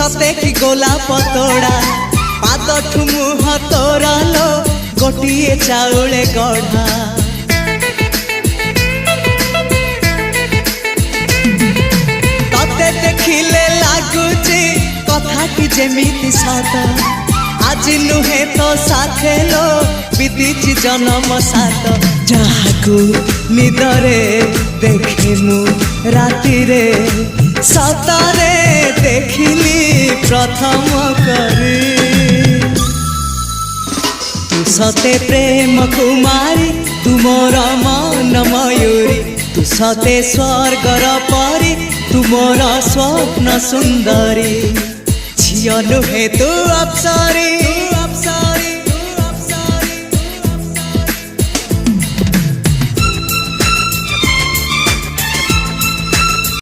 सते कि गोलाप तोड़ा पाद मुह तोरा लो गोटिए चाउले गढ़ा तते देखिले लागुची कथा कि जेमिति सत आज नुहे तो साथे लो बीतीची जन्म सात जहाकू निदरे देखे मु राति रे सतरे देखिली प्रथम करी तू सते प्रेम कुमारी तू मोर मन मयूरी तू सते स्वर्गर परी तू मोर स्वप्न सुंदरी झियो नुहे तू अप्सरी